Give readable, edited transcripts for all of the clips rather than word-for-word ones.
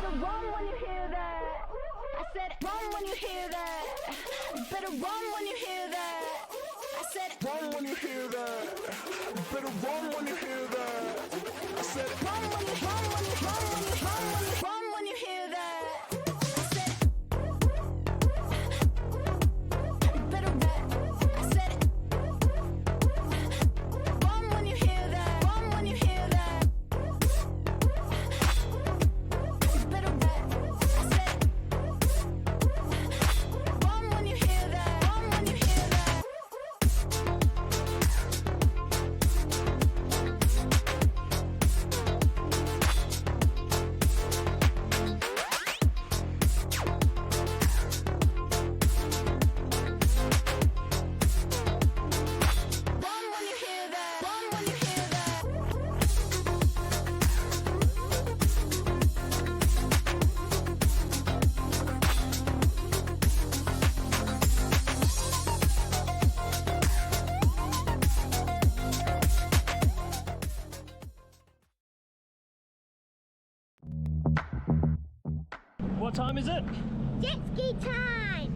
better run when you hear that. I said run when you hear that. You better run when you hear that. I said Run when you hear that. You better run when you hear that. I said run when you run when you run when you run when you run when you hear that. I said you better run. I said run when you hear that. Run when you hear that. You better run. I said run when you hear that. Run when you hear that. Run when you hear that. Run when you hear that. What time is it? Jetski time!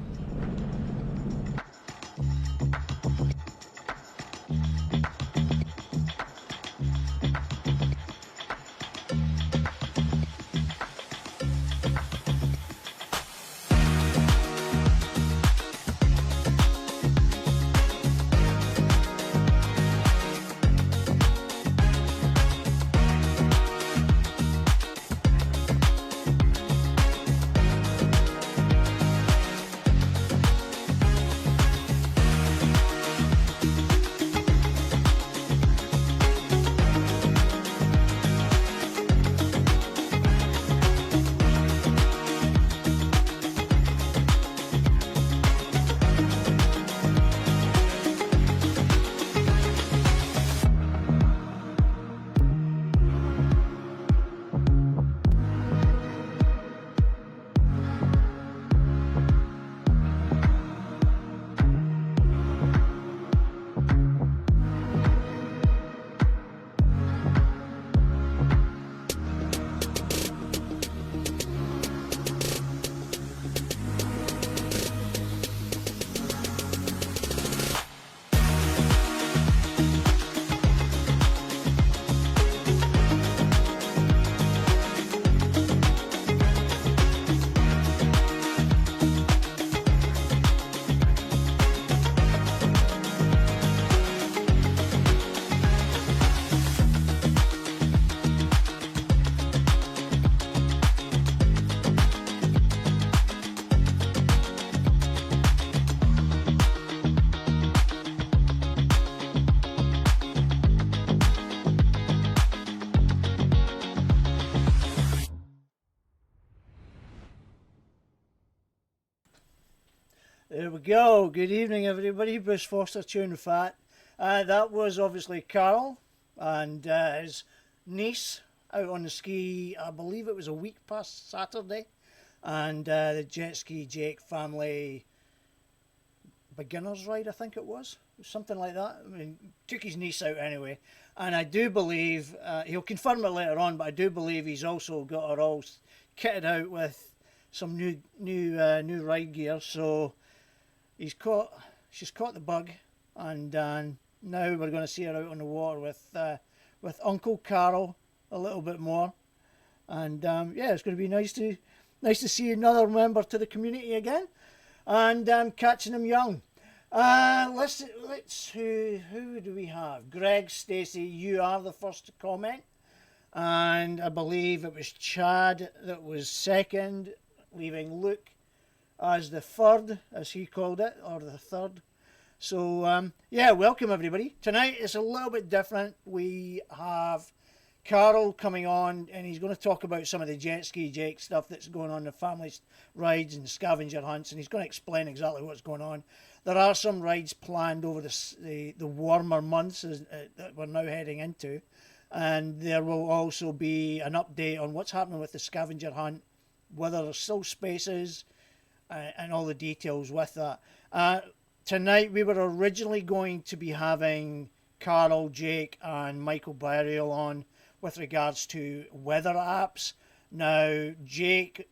There we go. Good evening, everybody. Bruce Foster chewing fat. That was obviously Carol and his niece out on the ski. I believe it was a week past Saturday. And the Jetski Jake family beginner's ride, I think it was. Something like that. I mean, took his niece out anyway. And I do believe, he'll confirm it later on, but I do believe he's also got her all kitted out with some new ride gear. So she's caught the bug, and now we're going to see her out on the water with Uncle Carol a little bit more, and yeah, it's going to be nice to see another member to the community again, and catching them young. Let's who do we have? Greg, Stacey, you are the first to comment, and I believe it was Chad that was second, leaving Luke as the third, as he called it, or the third. So yeah, welcome everybody. Tonight is a little bit different. We have Carol coming on, and he's going to talk about some of the Jetski Jake stuff that's going on, the family rides and scavenger hunts, and he's going to explain exactly what's going on. There are some rides planned over the warmer months that we're now heading into, and there will also be an update on what's happening with the scavenger hunt, whether there's still spaces, and all the details with that. Tonight we were originally going to be having Carl, Jake and Michael Burial on with regards to weather apps, Now, Jake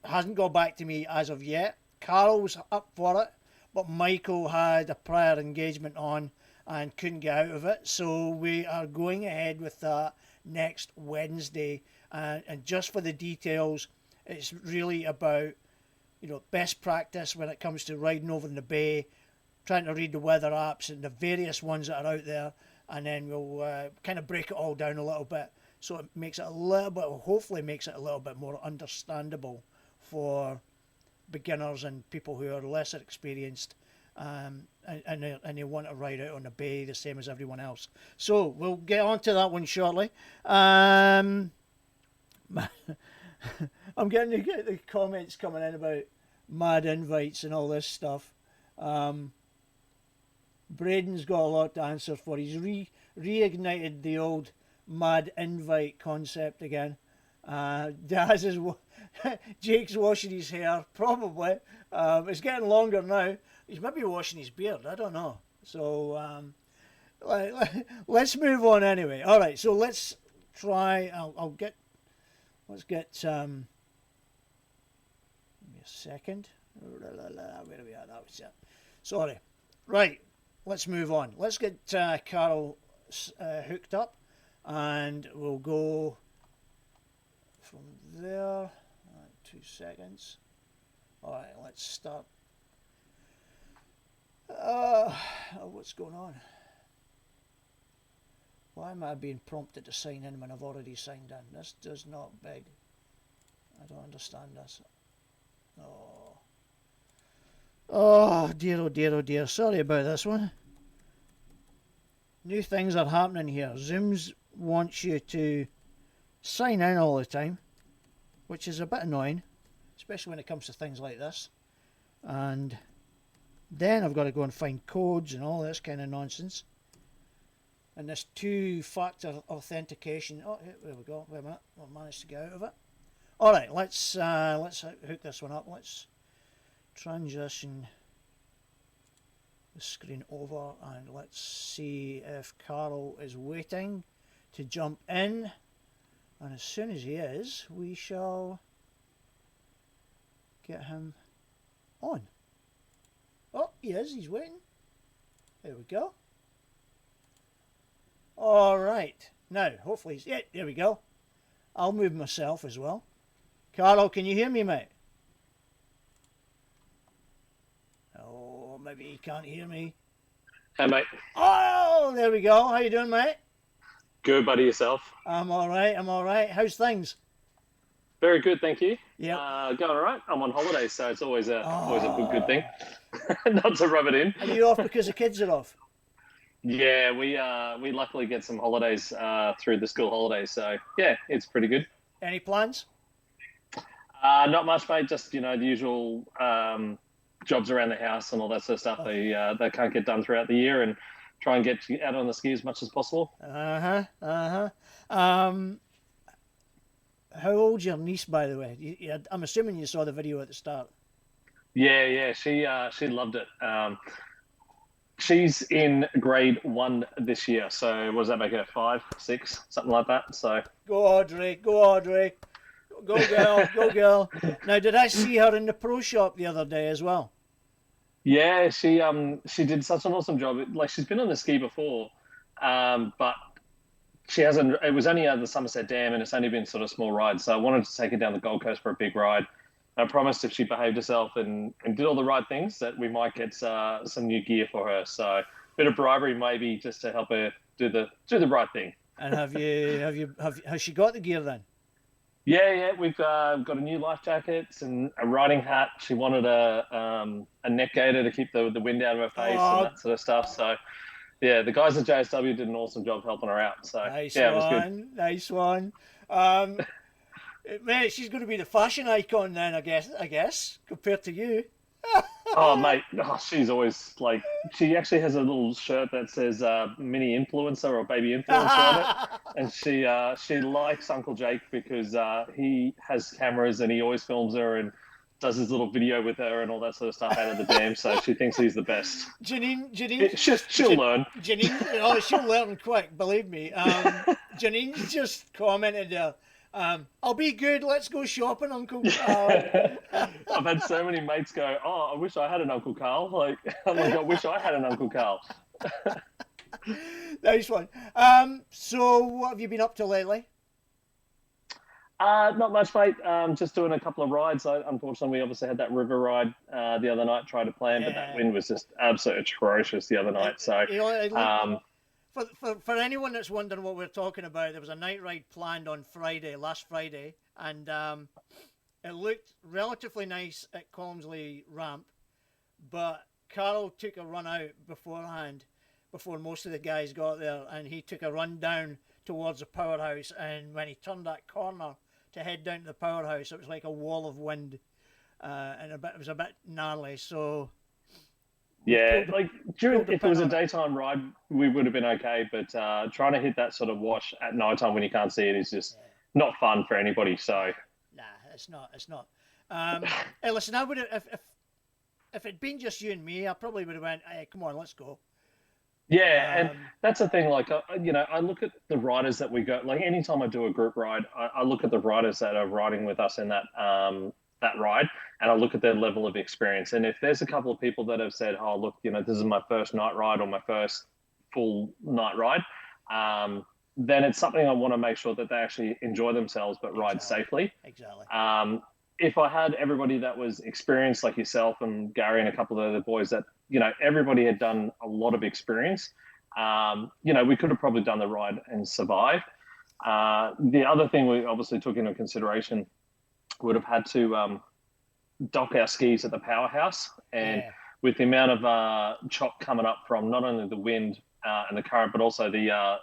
hasn't got back to me as of yet. Carol's up for it, but Michael had a prior engagement on and couldn't get out of it. So we are going ahead with that next Wednesday. And just for the details, it's really about, best practice when it comes to riding over in the bay, trying to read the weather apps and the various ones that are out there. And then we'll kind of break it all down a little bit. So it makes it hopefully makes it a little bit more understandable for beginners and people who are lesser experienced, and they want to ride out on the bay the same as everyone else. So we'll get on to that one shortly. I'm getting the comments coming in about mad invites and all this stuff. Braden's got a lot to answer for. He's reignited the old mad invite concept again. Daz is Jake's washing his hair, probably. It's getting longer now. He's maybe washing his beard, I don't know. So let's move on anyway. All right, so let's try. Let's get give me a second. Where are we at? That was it. Sorry. Right, let's move on. Let's get Carol hooked up, and we'll go from there. 2 seconds. All right, let's start. What's going on? Why am I being prompted to sign in when I've already signed in? This does not beg. I don't understand this. Oh dear, oh dear, oh dear. Sorry about this one. New things are happening here. Zooms wants you to sign in all the time, which is a bit annoying, especially when it comes to things like this. And then I've got to go and find codes and all this kind of nonsense. And this two-factor authentication. Oh, there we go. Wait a minute. I managed to get out of it. All right, let's hook this one up. Let's transition the screen over, and let's see if Carl is waiting to jump in. And as soon as he is, we shall get him on. Oh, he is. He's waiting. There we go. All right. Now, hopefully, yeah, there we go. I'll move myself as well. Carl, can you hear me, mate? Oh, maybe he can't hear me. Hey, mate. Oh, there we go. How you doing, mate? Good, buddy. Yourself? I'm all right. I'm all right. How's things? Very good, thank you. Yeah. Going all right. I'm on holiday, so it's always a good thing. Not to rub it in. Are you off because the kids are off? Yeah, we luckily get some holidays through the school holidays, so yeah, it's pretty good. Any plans? Not much, mate. Just the usual jobs around the house and all that sort of stuff. They can't get done throughout the year, and try and get out on the ski as much as possible. How old's your niece, by the way? I'm assuming you saw the video at the start. Yeah, she loved it. She's in grade 1 this year, so what does that make her, 5, 6, something like that? So go Audrey, go girl, go girl. Now, did I see her in the pro shop the other day as well? Yeah, she did such an awesome job. Like, she's been on the ski before, but she hasn't. It was only at the Somerset Dam, and it's only been sort of small rides. So I wanted to take her down the Gold Coast for a big ride. I promised if she behaved herself and did all the right things that we might get some new gear for her. So a bit of bribery maybe just to help her do the right thing. And has she got the gear then? Yeah, we've got a new life jacket and a riding hat. She wanted a neck gaiter to keep the wind out of her face and that sort of stuff. So yeah, the guys at JSW did an awesome job helping her out. So nice yeah, one, it was good. Nice one. Mate, she's going to be the fashion icon then, I guess, compared to you. Oh, mate, she's always like, she actually has a little shirt that says mini influencer or baby influencer on it. And she likes Uncle Jake because he has cameras and he always films her and does his little video with her and all that sort of stuff out of the dam. So she thinks he's the best. Janine, she'll learn. Janine, she'll learn quick, believe me. Janine just commented there. I'll be good. Let's go shopping, Uncle Carl. I've had so many mates go, "Oh, I wish I had an Uncle Carl." Like, I'm like, I wish I had an Uncle Carl. Nice one. So what have you been up to lately? Not much, mate. Just doing a couple of rides. Unfortunately, we obviously had that river ride the other night, tried to plan, but that wind was just absolutely atrocious the other night. So, You know, um, for anyone that's wondering what we're talking about, there was a night ride planned on Friday, last Friday, and it looked relatively nice at Colmsley Ramp, but Carl took a run out beforehand, before most of the guys got there, and he took a run down towards the powerhouse, and when he turned that corner to head down to the powerhouse, it was like a wall of wind, and it was a bit gnarly. So yeah, like pulled the if it was a pin on it. daytime ride, we would have been okay. But trying to hit that sort of wash at nighttime when you can't see it is just not fun for anybody. So, Nah, it's not. It's not. Hey, listen, I would have if it'd been just you and me, I probably would have went, "Hey, come on, let's go." yeah, and Um, that's the thing. Like, I look at the riders that we go. Like, anytime I do a group ride, I look at the riders that are riding with us in that ride, and I look at their level of experience. And if there's a couple of people that have said, "Oh, look, this is my first night ride or my first full night ride," then it's something I want to make sure that they actually enjoy themselves but ride safely. exactly. If I had everybody that was experienced, like yourself and Gary and a couple of other boys, that everybody had done a lot of experience, we could have probably done the ride and survived. The other thing we obviously took into consideration would have had to dock our skis at the powerhouse, and with the amount of chop coming up from not only the wind and the current, but also the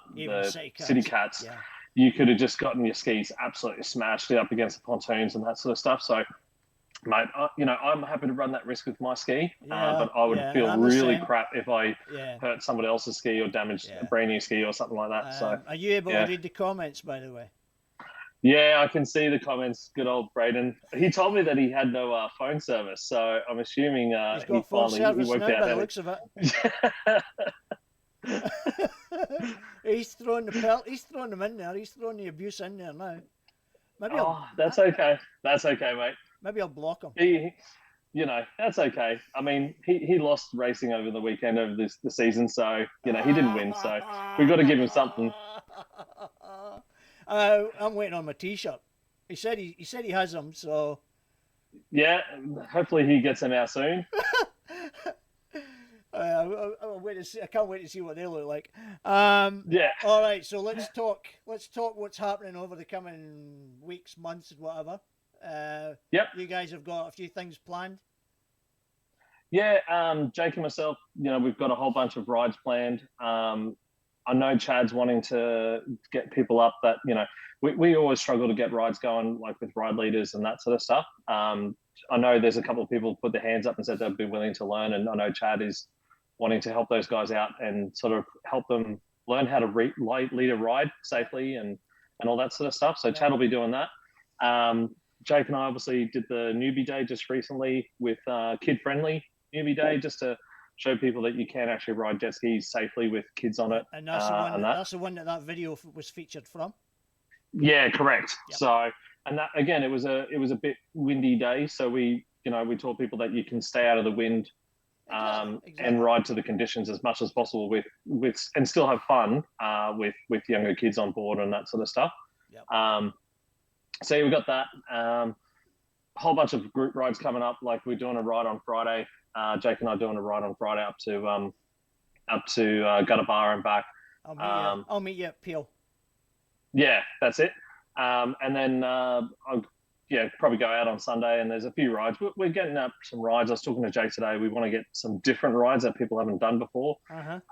city cats. Yeah. You could have just gotten your skis absolutely smashed up against the pontoons and that sort of stuff. So, mate, I'm happy to run that risk with my ski, but I would feel really crap if I hurt somebody else's ski or damaged a brand new ski or something like that. So, Are you able to read the comments, by the way? yeah, I can see the comments. Good old Braden. He told me that he had no phone service, so I'm assuming He's got phone service worked now, out by the how looks of it. He's throwing them in there. He's throwing the abuse in there now. Maybe that's okay. That's okay, mate. Maybe I'll block him. That's okay. I mean, he lost racing over the weekend over the season, so he didn't win. So we've got to give him something. I'm waiting on my T-shirt. He said he has them, so yeah. Hopefully he gets them out soon. I'll wait to see. I can't wait to see what they look like. Yeah. All right, so let's talk. Let's talk what's happening over the coming weeks, months, and whatever. Yep. You guys have got a few things planned. Yeah. Jake and myself, we've got a whole bunch of rides planned. I know Chad's wanting to get people up that, we always struggle to get rides going, like with ride leaders and that sort of stuff. I know there's a couple of people put their hands up and said they'd be willing to learn. And I know Chad is wanting to help those guys out and sort of help them learn how to lead a ride safely and all that sort of stuff. So Chad will be doing that. Jake and I obviously did the newbie day just recently with kid-friendly newbie day, just to show people that you can actually ride jet skis safely with kids on it. And that's the one that video was featured from. Yeah, correct. Yep. So, and that again, it was a bit windy day, so we taught people that you can stay out of the wind, Exactly. and ride to the conditions as much as possible with and still have fun with younger kids on board and that sort of stuff. Yep. So yeah, we got that. A whole bunch of group rides coming up. Like we're doing a ride on Friday. Jake and I are doing a ride on Friday up to Gutter Bar and back. I'll meet you at Peel. Yeah, that's it. And then I'll probably go out on Sunday, and there's a few rides. We're getting up some rides. I was talking to Jake today. We want to get some different rides that people haven't done before, and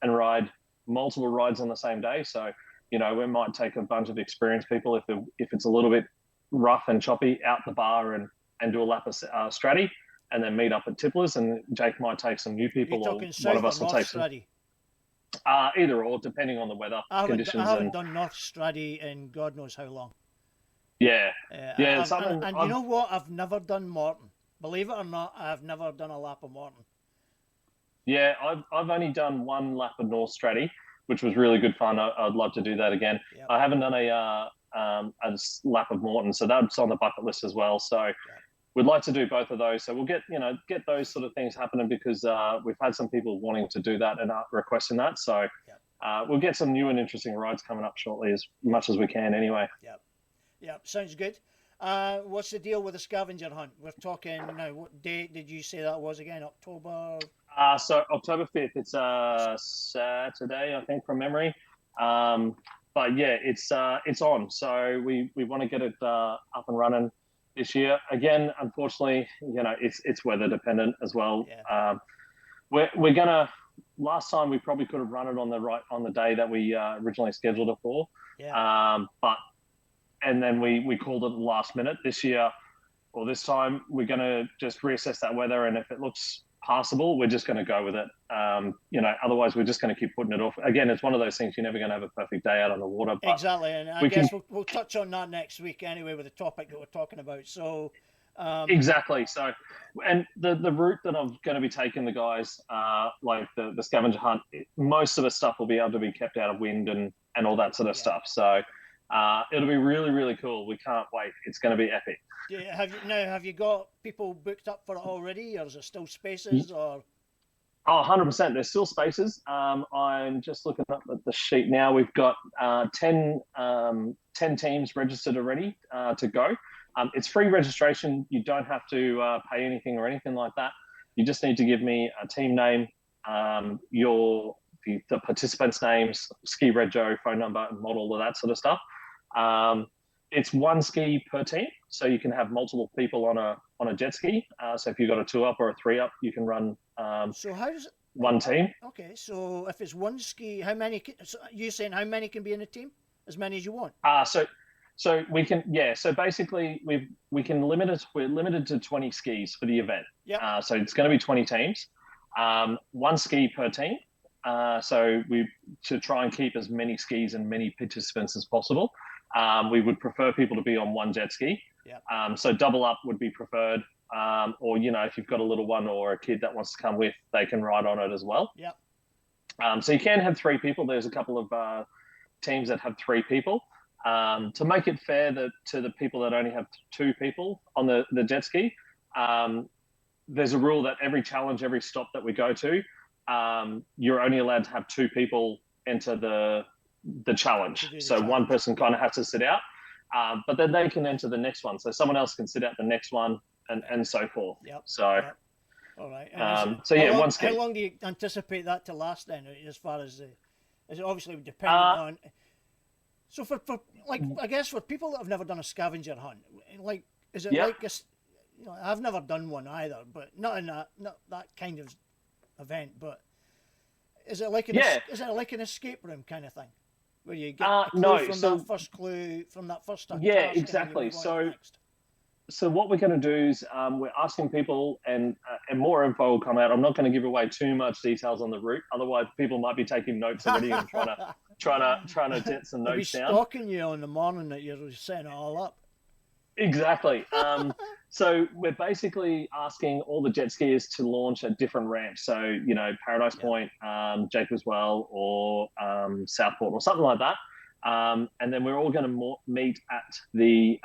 ride multiple rides on the same day. So, we might take a bunch of experienced people if it's a little bit rough and choppy out the bar and do a lap of Stratty, and then meet up at Tipplers. And Jake might take some new people, You're or talking one south of us or will north take Stratty? either or, depending on the weather conditions. I haven't done North Stratty in God knows how long. Yeah. And something. you know what? I've never done Morton. Believe it or not, I've never done a lap of Morton. Yeah, I've only done one lap of North Stratty, which was really good fun. I'd love to do that again. Yep. I haven't done a lap of Morton. So that's on the bucket list as well. So we'd like to do both of those. So we'll get those sort of things happening because we've had some people wanting to do that and requesting that. So we'll get some new and interesting rides coming up shortly as much as we can anyway. Yeah, sounds good. What's the deal with the scavenger hunt? We're talking now. What date did you say that was again? October? So October 5th. It's Saturday, I think, from memory. But yeah, it's on. So we want to get it up and running this year. Again, unfortunately, it's weather dependent as well. Yeah. We're gonna. Last time we probably could have run it on the day that we originally scheduled it for. Yeah. And then we called it the last minute. This year, or this time, we're going to just reassess that weather, and if it looks passable, we're just going to go with it. Otherwise, we're just going to keep putting it off. Again, it's one of those things, you're never going to have a perfect day out on the water. But exactly, and I guess we'll touch on that next week anyway with the topic that we're talking about. So exactly. So, and the route that I'm going to be taking the guys, like the scavenger hunt, most of the stuff will be able to be kept out of wind and all that sort of stuff. So. It'll be really, really cool. We can't wait. It's going to be epic. Have you got people booked up for it already, or is there still spaces? Or 100%. There's still spaces. I'm just looking up at the sheet now. We've got 10 teams registered already to go. It's free registration. You don't have to pay anything or anything like that. You just need to give me a team name, the participants' names, ski rego, phone number, and model, all of that sort of stuff. It's one ski per team, so you can have multiple people on a jet ski. So if you've got a 2-up or a 3-up, you can run so how does it, one team. Okay, so if it's one ski, how many? You're saying how many can be in a team? As many as you want. So we can, So basically, we can limit it. We're limited to 20 skis for the event. Yeah. So it's going to be 20 teams, one ski per team. So to try and keep as many skis and many participants as possible. We would prefer people to be on one jet ski. Yeah. So double up would be preferred. Or, if you've got a little one or a kid that wants to come with, they can ride on it as well. Yeah. So you can have 3 people. There's a couple of teams that have 3 people. To make it fair to the people that only have 2 people on the jet ski, there's a rule that every challenge, every stop that we go to, you're only allowed to have 2 people enter the challenge. So one person kind of has to sit out, but then they can enter the next one. So someone else can sit out the next one and so forth. Yep. So, yep. All right. One ski. How long do you anticipate that to last then, as far as is it obviously dependent on, so for I guess for people that have never done a scavenger hunt, is it like I've never done one either, but not that kind of event, but is it like an escape room kind of thing where you get a clue that first clue from that first task? Yeah, exactly. So what we're going to do is we're asking people, and more info will come out. I'm not going to give away too much details on the route, otherwise people might be taking notes already and trying to get some notes down. They'll be stalking you on the morning that you're setting it all up. Exactly. So we're basically asking all the jet skiers to launch at different ramps. So, Paradise Point, Jacobs Well, or Southport or something like that. And then we're all going to meet at the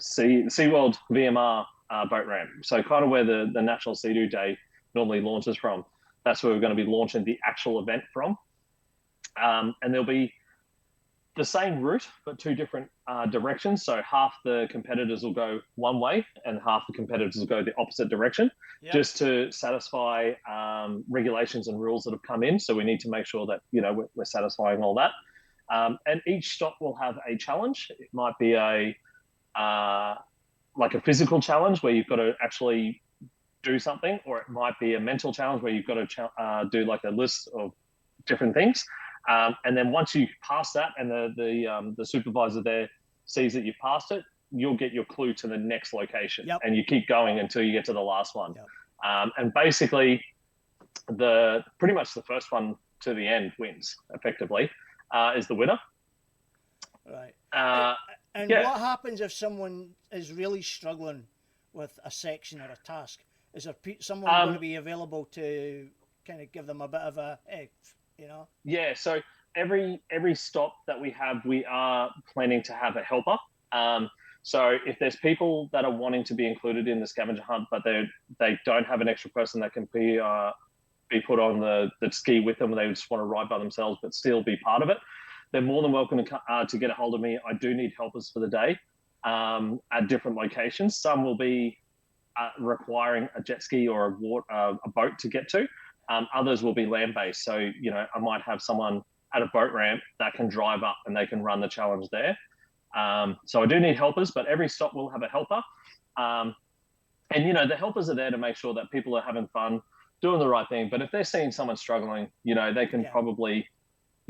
SeaWorld VMR boat ramp. So kind of where the National Sea-Doo Day normally launches from. That's where we're going to be launching the actual event from. And there'll be the same route, but 2 different directions. So half the competitors will go one way and half the competitors will go the opposite direction, just to satisfy regulations and rules that have come in. So we need to make sure that, we're satisfying all that. And each stop will have a challenge. It might be like a physical challenge where you've got to actually do something, or it might be a mental challenge where you've got to do like a list of different things. And then once you pass that and the supervisor there sees that you've passed it, you'll get your clue to the next location. And you keep going until you get to the last one. And basically pretty much the first one to the end wins effectively, is the winner. Right. And what happens if someone is really struggling with a section or a task? Is there someone going to be available to kind of give them a bit of a, hey, Yeah, so every stop that we have, we are planning to have a helper. So if there's people that are wanting to be included in the scavenger hunt, but they don't have an extra person that can be put on the ski with them, they just want to ride by themselves but still be part of it, they're more than welcome to get a hold of me. I do need helpers for the day at different locations. Some will be requiring a jet ski or a boat to get to. Others will be land-based. So, I might have someone at a boat ramp that can drive up and they can run the challenge there. So I do need helpers, but every stop will have a helper. And, the helpers are there to make sure that people are having fun, doing the right thing. But if they're seeing someone struggling, they can probably,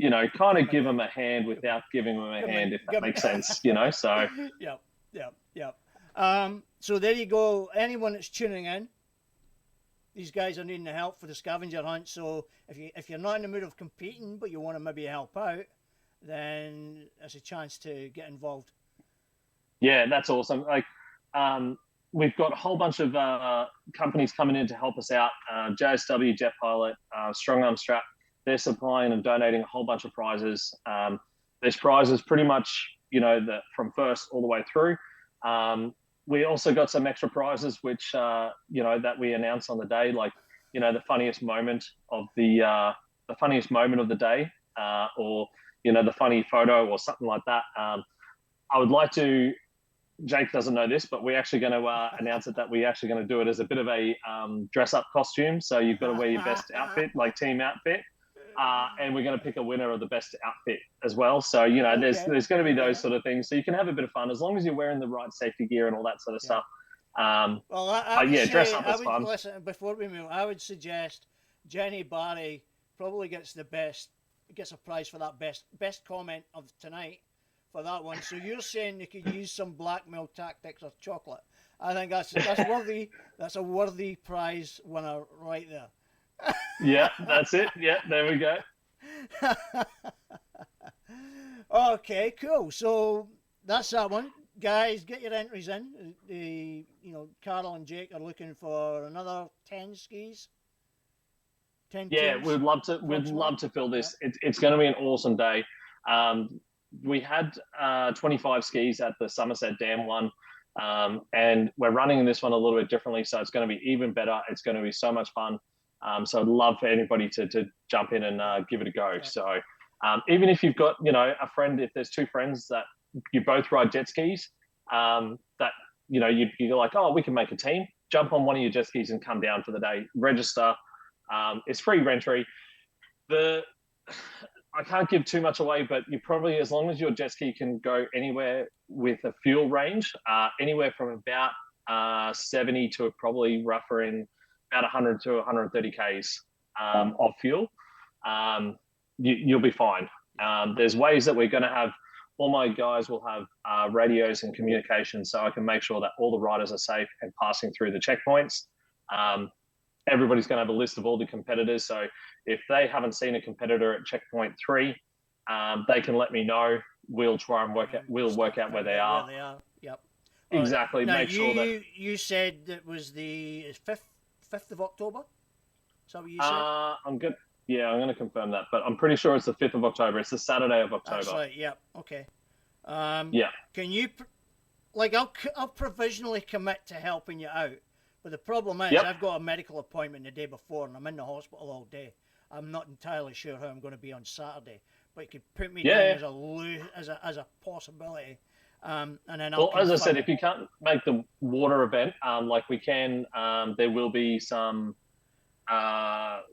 kind of give them a hand without giving them a hand, if that makes sense, so. Yep. So there you go. Anyone that's tuning in, these guys are needing the help for the scavenger hunt. So if you're not in the mood of competing, but you want to maybe help out, then there's a chance to get involved. Yeah, that's awesome. We've got a whole bunch of companies coming in to help us out. JSW, Jet Pilot, Strong Arm Strap, they're supplying and donating a whole bunch of prizes. There's prizes pretty much, from first all the way through. We also got some extra prizes, which, that we announced on the day, like, the funniest moment of the day, or, the funny photo or something like that. I would like to, Jake doesn't know this, but we're actually going to announce it, that we're actually going to do it as a bit of a dress up costume. So you've got to wear your best outfit, like team outfit. And we're going to pick a winner of the best outfit as well. So, there's going to be those sort of things. So you can have a bit of fun as long as you're wearing the right safety gear and all that sort of stuff. Well, dress up is fun. Listen, before we move, I would suggest Jenny Barry probably gets a prize for that best comment of tonight for that one. So you're saying you could use some blackmail tactics or chocolate. I think that's worthy. That's a worthy prize winner right there. Yeah, that's it. Yeah, there we go. Okay, cool. So that's that one. Guys, get your entries in. Carol and Jake are looking for another 10 skis. 10 Yeah, teams. we'd love to fill this. Yeah. It's going to be an awesome day. We had 25 skis at the Somerset Dam one, and we're running this one a little bit differently, so it's going to be even better. It's going to be so much fun. So I'd love for anybody to jump in and give it a go. Yeah. So even if you've got, a friend, if there's two friends that you both ride jet skis, that, you're like, oh, we can make a team, jump on one of your jet skis and come down for the day, register. It's free entry. I can't give too much away, but you probably, as long as your jet ski can go anywhere with a fuel range, anywhere from about 70 to probably rougher in about 100 to 130 Ks of fuel, you'll be fine. There's ways that we're going to have, all my guys will have radios and communication, so I can make sure that all the riders are safe and passing through the checkpoints. Everybody's going to have a list of all the competitors. So if they haven't seen a competitor at checkpoint 3, they can let me know. We'll try and work out where they are. Where they are. Yep. Exactly. Now, make sure that you said it was the 5th of October. Is that what you said? I'm good. Yeah, I'm going to confirm that, but I'm pretty sure it's the 5th of October. It's the Saturday of October. That's right. Yep. Okay. Yeah. Can you, I'll provisionally commit to helping you out. But the problem is, I've got a medical appointment the day before, and I'm in the hospital all day. I'm not entirely sure how I'm going to be on Saturday, but you could put me down as a possibility, and then I'll. Well, as I said, if you can't make the water event, like we can, there will be some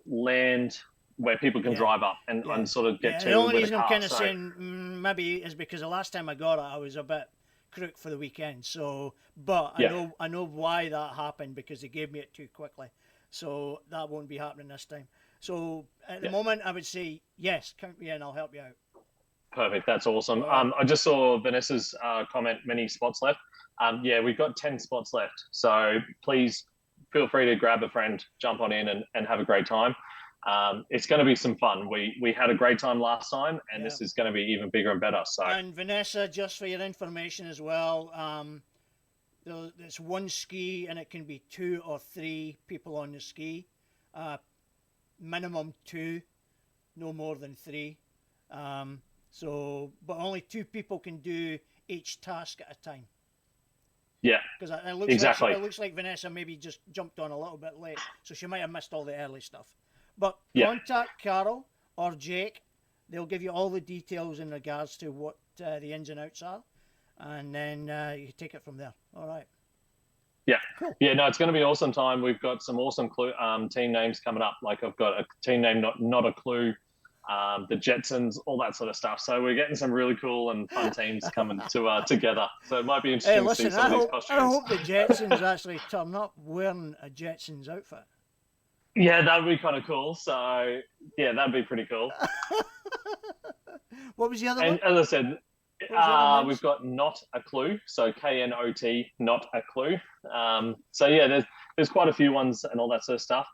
land where people can drive up and sort of get to. The only reason I'm kind of saying maybe is because the last time I got it, I was a bit crook for the weekend. So, but I know why that happened, because they gave me it too quickly. So that won't be happening this time. So at the moment, I would say yes, count me in. I'll help you out. Perfect. That's awesome. I just saw Vanessa's comment. Many spots left. We've got 10 spots left. So please feel free to grab a friend, jump on in, and have a great time. It's going to be some fun. We had a great time last time, and this is going to be even bigger and better. So. And Vanessa, just for your information as well, there's one ski, and it can be 2 or 3 people on the ski. Minimum 2, no more than 3. But only 2 people can do each task at a time. Yeah, Because it looks exactly. like Vanessa maybe just jumped on a little bit late, so she might have missed all the early stuff. But Yeah. contact Carol or Jake; they'll give you all the details in regards to what the ins and outs are, and then you take it from there. All right. Yeah. Cool. Yeah, no, it's going to be awesome time. We've got some awesome team names coming up. Like I've got a team name, not a clue, the Jetsons, all that sort of stuff. So we're getting some really cool and fun teams coming to together. So it might be interesting Hey, listen, to see some of these I costumes. hope the Jetsons actually turn up wearing a Jetsons outfit. Yeah, that would be kind of cool. So yeah, that'd be pretty cool. What was the other And one? as I said, What was the other names? we've got not a clue. So KNOT, not a clue. So yeah, there's quite a few ones and all that sort of stuff.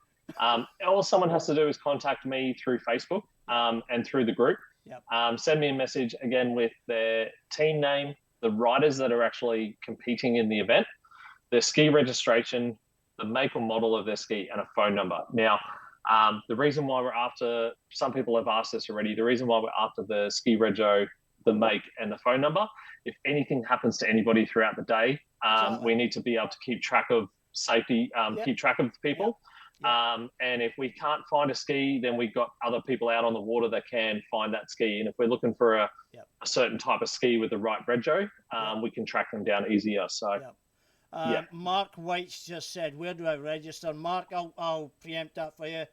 All someone has to do is contact me through Facebook and through the group. Yep. Send me a message again with their team name, the riders that are actually competing in the event, their ski registration, the make or model of their ski, and a phone number. Now, the reason why we're after, some people have asked this already, the reason why we're after the ski rego, the make, and the phone number, if anything happens to anybody throughout the day, Exactly. we need to be able to keep track of safety, Yep. keep track of people. Yep. And if we can't find a ski, then we've got other people out on the water that can find that ski. And if we're looking for a certain type of ski with the right rego, we can track them down easier. So, Mark White's just said, where do I register? Mark, I'll preempt that for you.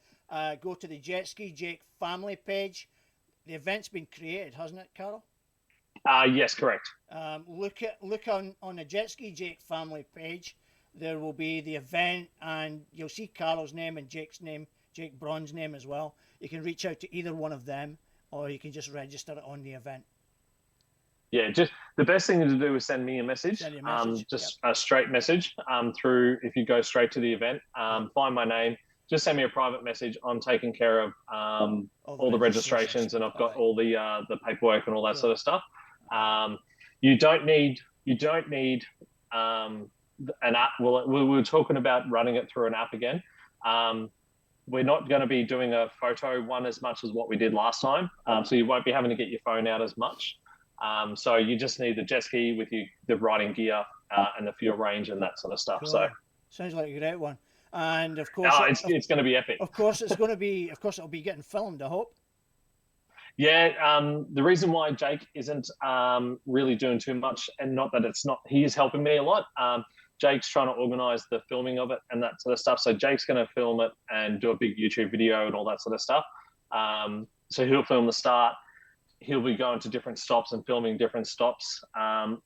Go to the Jetski Jake family page. The event's been created, hasn't it, Carol? Yes, correct. Look on the Jetski Jake family page. There will be the event, and you'll see Carol's name and Jake's name, Jake Braun's name as well. You can reach out to either one of them, or you can just register it on the event. Yeah, just the best thing to do is send me a message. Send you a message. Just a straight message through, if you go straight to the event, find my name, just send me a private message. I'm taking care of all the registrations, and I've got all the paperwork and all that sort of stuff. You don't need an app. Well, we were talking about running it through an app again. We're not going to be doing a photo one as much as what we did last time. So you won't be having to get your phone out as much. So you just need the jet ski with the riding gear and the fuel range and that sort of stuff. Cool. So sounds like a great one. And of course, it's going to be epic. Of course, it'll be getting filmed, I hope. Yeah, the reason why Jake isn't really doing too much, and not that it's not, he is helping me a lot. Jake's trying to organise the filming of it and that sort of stuff. So Jake's going to film it and do a big YouTube video and all that sort of stuff. So he'll film the start. He'll be going to different stops and filming different stops. I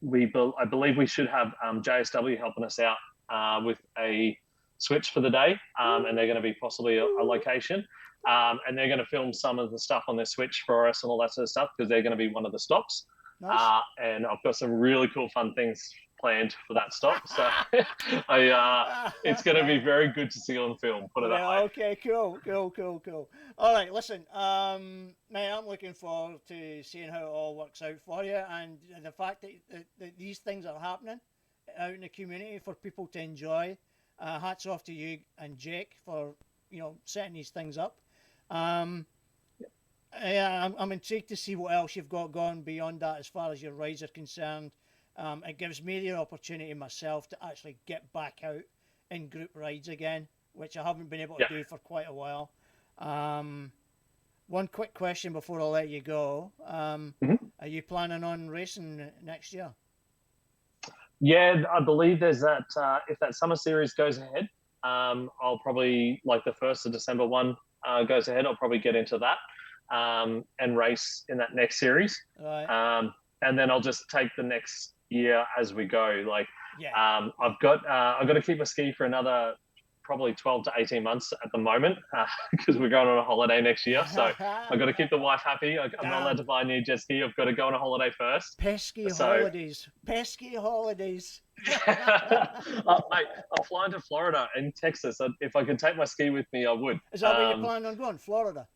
believe we should have JSW helping us out with a switch for the day, and they're going to be possibly a location. And they're going to film some of the stuff on their switch for us and all that sort of stuff, because they're going to be one of the stops. Nice. And I've got some really cool, fun things planned for that stop. So it's going to be very good to see on film, put it that way. Okay, cool. All right, listen, man, I'm looking forward to seeing how it all works out for you, and the fact that these things are happening out in the community for people to enjoy. Hats off to you and Jake for setting these things up. I'm intrigued to see what else you've got going beyond that as far as your rides are concerned. It gives me the opportunity myself to actually get back out in group rides again, which I haven't been able to do for quite a while. One quick question before I let you go. Are you planning on racing next year? Yeah, I believe there's that. If that summer series goes ahead, I'll probably, like the 1st of December one goes ahead, I'll probably get into that and race in that next series. Right. And then I'll just take the next year as we go. I've got to keep my ski for another probably 12 to 18 months at the moment, because we're going on a holiday next year. So I've got to keep the wife happy. I'm not allowed to buy a new jet ski. I've got to go on a holiday first. Pesky holidays. Mate, I'm flying to Florida and Texas. If I could take my ski with me, I would. Is that where you're planning on going, Florida?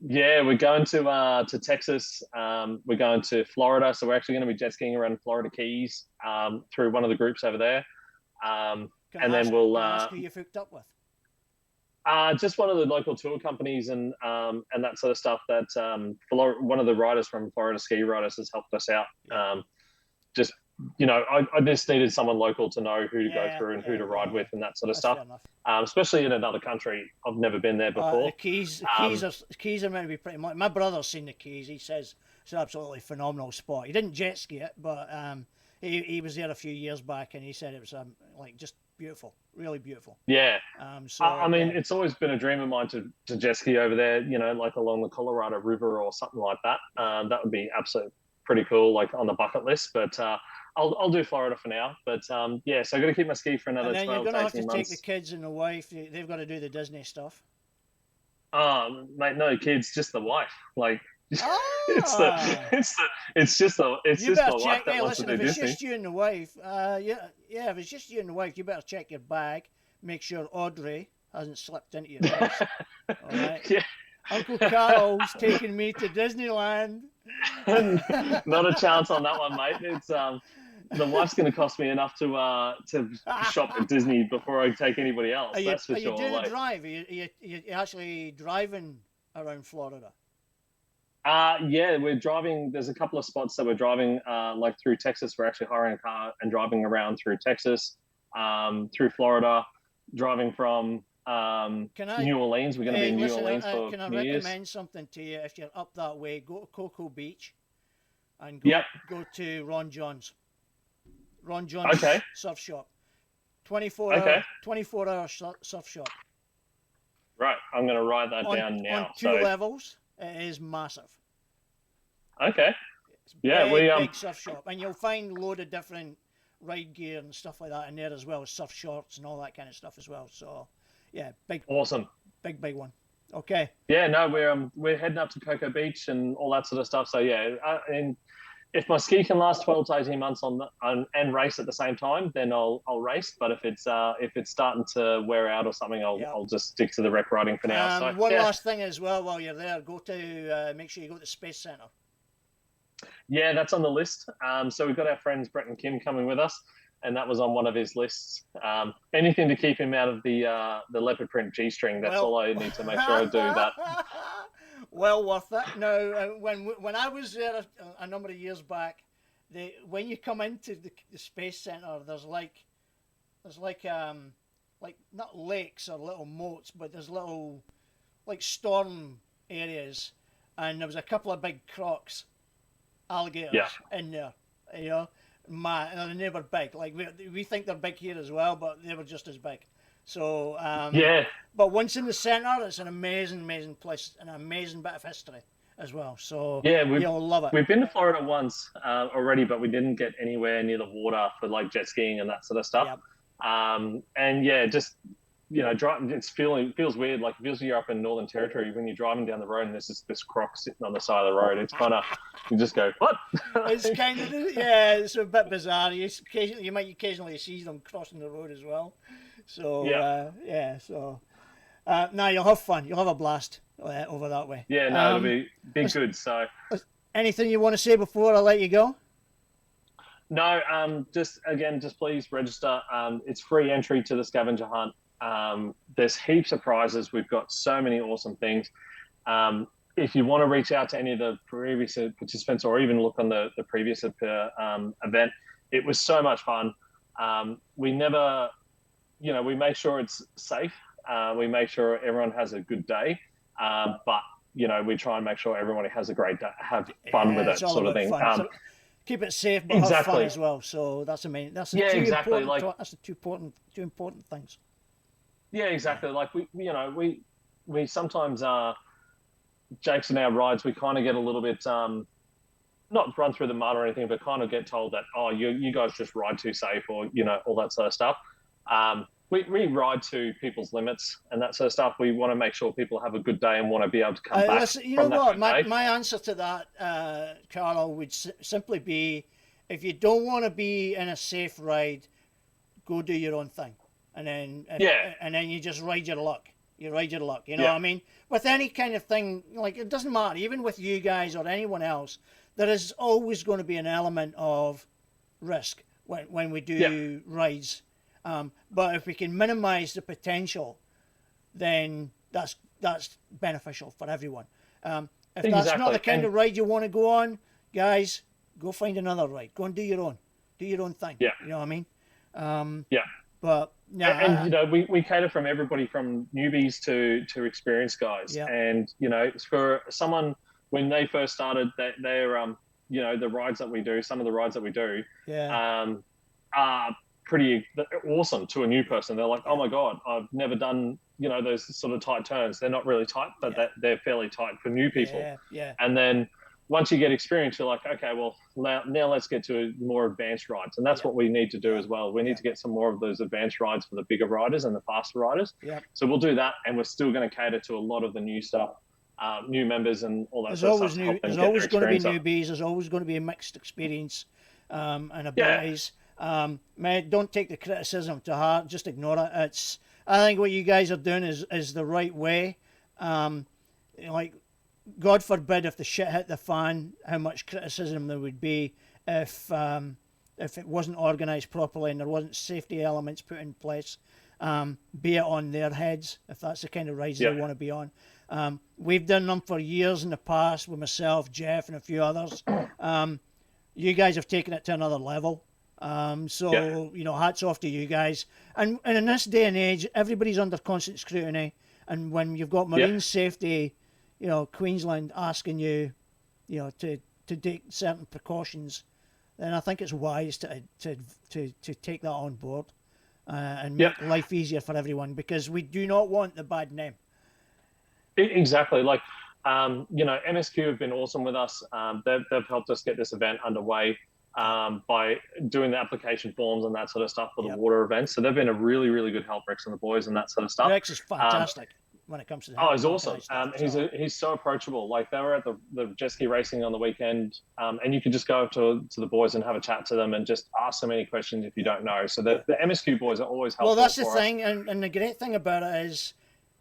Yeah, we're going to Texas. We're going to Florida. So we're actually going to be jet skiing around Florida Keys through one of the groups over there. And then we'll... Can I ask who you've hooked up with? Just one of the local tour companies and that sort of stuff. That one of the riders from Florida Ski Riders has helped us out. Just I just needed someone local to know who to go through and who to ride with and that sort of stuff. Especially in another country, I've never been there before. The Keys are meant to be pretty much. My brother's seen the Keys. He says it's an absolutely phenomenal spot. He didn't jet ski it, but he was there a few years back, and he said it was like just beautiful, really beautiful. Yeah. I mean, yeah. it's always been a dream of mine to jet ski over there. Like along the Colorado River or something like that. That would be absolutely pretty cool, like on the bucket list. But I'll do Florida for now. But so I've got to keep my ski for another 12 to 18 months. And then you're going to have to take the kids and the wife. They've got to do the Disney stuff. Mate, no kids, just the wife. Like, it's just my wife that wants to do if it's Disney. just you and the wife, if it's just you and the wife, you better check your bag, make sure Audrey hasn't slipped into your purse. All right. Yeah. Uncle Carl's taking me to Disneyland. Not a chance on that one, mate. It's the wife's going to cost me enough to shop at Disney before I take anybody else. That's for sure. Are you doing a drive? Are you actually driving around Florida? Yeah, we're driving. There's a couple of spots that we're driving, like through Texas. We're actually hiring a car and driving around through Texas, through Florida, driving from New Orleans. We're going to be in New Orleans for Can I New Year's. recommend something to you? If you're up that way, go to Cocoa Beach and go to Ron John's. Ron John's surf shop. 24-hour surf shop. Right, I'm going to write that down now. On two levels, it is massive. Okay. Big surf shop, and you'll find a load of different ride gear and stuff like that in there, as well as surf shorts and all that kind of stuff as well. So, yeah, awesome, big one. Okay. Yeah, no, we're heading up to Cocoa Beach and all that sort of stuff. So and if my ski can last 12 to 18 months and race at the same time, then I'll race. But if it's starting to wear out or something, I'll just stick to the rec riding for now. So one last thing as well, while you're there, make sure you go to the Space Center. Yeah, that's on the list. So we've got our friends Brett and Kim coming with us, and that was on one of his lists. Anything to keep him out of the leopard print G-string. That's all I need to make sure I do that. Well worth it. Now, when I was there a number of years back, when you come into the Space Center, there's like not lakes or little moats, but there's little like storm areas, and there was a couple of big crocs, alligators in there, and they were big. Like we think they're big here as well, but they were just as big. So but once in the center, it's an amazing place, an amazing bit of history as well. So you'll love it. We've been to Florida once already, but we didn't get anywhere near the water for like jet skiing and that sort of stuff. Yep. Just driving, feels weird. Like it feels like you're up in Northern Territory when you're driving down the road and there's this croc sitting on the side of the road. It's kind of, you just go, what? It's kind of, it's a bit bizarre. You might occasionally see them crossing the road as well. So now you'll have fun. You'll have a blast over that way. Yeah, no, it'll be good. So, anything you want to say before I let you go? No, just please register. It's free entry to the scavenger hunt. There's heaps of prizes. We've got so many awesome things. If you want to reach out to any of the previous participants or even look on the previous event, it was so much fun. We never, we make sure it's safe. We make sure everyone has a good day. But, we try and make sure everybody has a great day, have fun with it, sort of thing. Keep it safe, but have fun as well. So that's the main. That's the two important things. Yeah, exactly. Like we sometimes Jake's and our rides, we kind of get a little bit not run through the mud or anything, but kind of get told that you guys just ride too safe or all that sort of stuff. We ride to people's limits and that sort of stuff. We want to make sure people have a good day and want to be able to come back. Listen, you know what? My answer to that, Carlo, would simply be, if you don't want to be in a safe ride, go do your own thing, and then you just ride your luck. You ride your luck. You know what I mean? With any kind of thing, like it doesn't matter. Even with you guys or anyone else, there is always going to be an element of risk when we do rides. But if we can minimize the potential, then that's beneficial for everyone. If that's Exactly. not the kind And- of ride you want to go on, guys, go find another ride. Go and do your own thing. Yeah. You know what I mean? Yeah. But no, And you know, we cater from everybody from newbies to experienced guys. Yeah. And you know, for someone when they first started, they're you know, the rides that we do, some of the rides that we do, are pretty awesome to a new person. They're like, oh my god, I've never done, you know, those sort of tight turns. They're not really tight, but they're fairly tight for new people. Yeah. And then once you get experience, you're like, okay, well, now let's get to more advanced rides. And that's what we need to do as well. We need to get some more of those advanced rides for the bigger riders and the faster riders. Yeah. So we'll do that. And we're still going to cater to a lot of the new stuff, new members and all that There's sort of always stuff. there's always going to be newbies. There's always going to be a mixed experience and abilities. Man, don't take the criticism to heart. Just ignore it. I think what you guys are doing is the right way. Like, God forbid if the shit hit the fan, how much criticism there would be if it wasn't organised properly and there wasn't safety elements put in place, be it on their heads, if that's the kind of rides they want to be on. We've done them for years in the past with myself, Jeff, and a few others. You guys have taken it to another level. You know, hats off to you guys. And in this day and age, everybody's under constant scrutiny. And when you've got marine safety, you know, Queensland asking you, you know, to take certain precautions, then I think it's wise to take that on board and make life easier for everyone, because we do not want the bad name. Exactly. Like, you know, MSQ have been awesome with us. They've helped us get this event underway by doing the application forms and that sort of stuff for the water events. So they've been a really, really good help, Rex and the boys, and that sort of stuff. Rex is fantastic when it comes to that. Oh, he's awesome. He's so approachable. Like, they were at the Jetski racing on the weekend, and you could just go up to the boys and have a chat to them and just ask them any questions if you don't know. So the MSQ boys are always helpful. Well, that's the thing, and the great thing about it is